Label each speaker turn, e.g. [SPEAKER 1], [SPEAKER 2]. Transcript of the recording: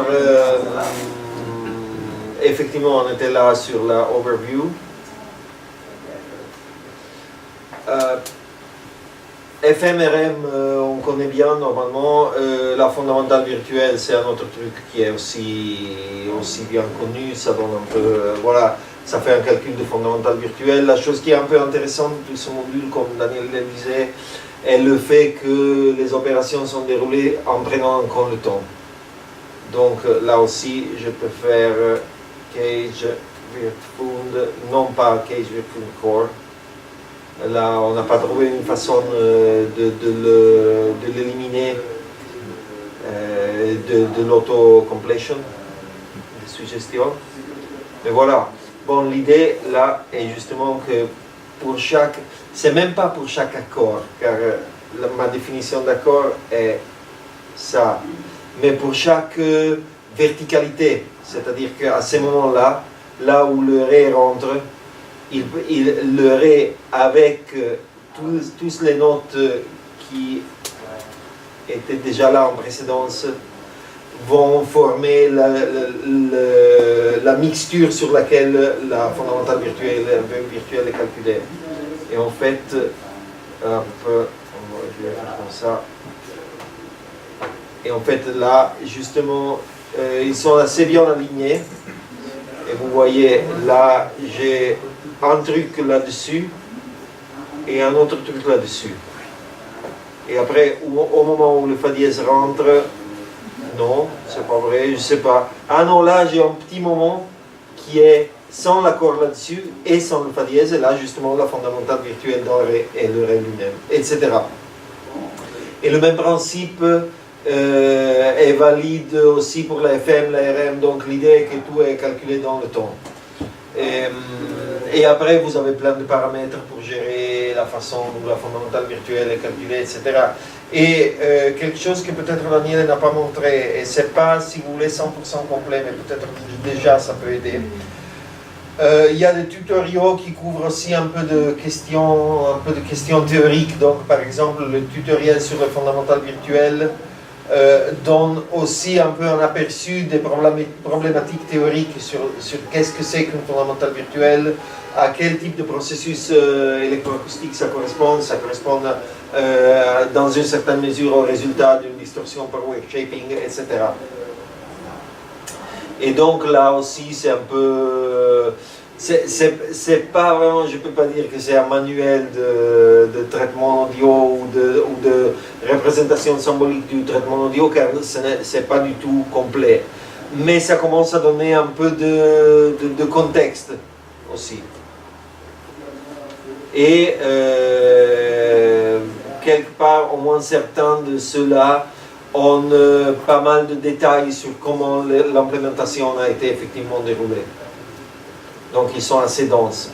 [SPEAKER 1] Alors, effectivement, on était là sur la overview. FMRM, on connaît bien normalement. La fondamentale virtuelle, c'est un autre truc qui est aussi bien connu. Ça donne un peu, voilà, ça fait un calcul de fondamentale virtuelle. La chose qui est un peu intéressante de ce module, comme Daniel le disait, est le fait que les opérations sont déroulées en prenant en compte le temps. Donc là aussi, je peux faire Cage Virtfund, non pas Cage Virtfund Core. Là, on n'a pas trouvé une façon de l'éliminer de l'auto-completion, de suggestion. Mais voilà. Bon, l'idée là est justement que pour chaque, c'est même pas pour chaque accord, car ma définition d'accord est ça, mais pour chaque verticalité, c'est-à-dire qu'à ces moments-là, là où le Ré rentre, le Ré avec tous les notes qui étaient déjà là en précédence vont former la mixture sur laquelle la fondamentale virtuelle est calculée. Et en fait, je vais faire comme ça. Et en fait, là, justement, ils sont assez bien alignés. Et vous voyez, là, j'ai un truc là-dessus et un autre truc là-dessus. Et après, au moment où le Fa dièse rentre, non, c'est pas vrai, je sais pas. Ah non, là, j'ai un petit moment qui est sans l'accord là-dessus et sans le Fa dièse, et là, justement, la fondamentale virtuelle dans le Ré et le Ré lui-même, etc. Et le même principe est valide aussi pour la FM, la RM, donc l'idée est que tout est calculé dans le temps. Et après, vous avez plein de paramètres pour gérer la façon dont la fondamentale virtuelle est calculée, etc. Et quelque chose que peut-être Daniel n'a pas montré, et c'est pas, si vous voulez, 100% complet, mais peut-être déjà ça peut aider. Il y a des tutoriaux qui couvrent aussi un peu de questions théoriques. Donc, par exemple, le tutoriel sur le fondamental virtuel donne aussi un peu un aperçu des problématiques théoriques sur qu'est-ce que c'est qu'une fondamentale virtuelle, à quel type de processus électroacoustique ça correspond. Ça correspond dans une certaine mesure au résultat d'une distorsion par wave shaping, etc. Et donc là aussi c'est un peu... c'est pas vraiment, je peux pas dire que c'est un manuel de traitement audio ou de représentation symbolique du traitement audio, car c'est pas du tout complet. Mais ça commence à donner un peu de contexte aussi. Et quelque part, au moins certains de ceux-là ont pas mal de détails sur comment l'implémentation a été effectivement déroulée. Donc ils sont assez denses.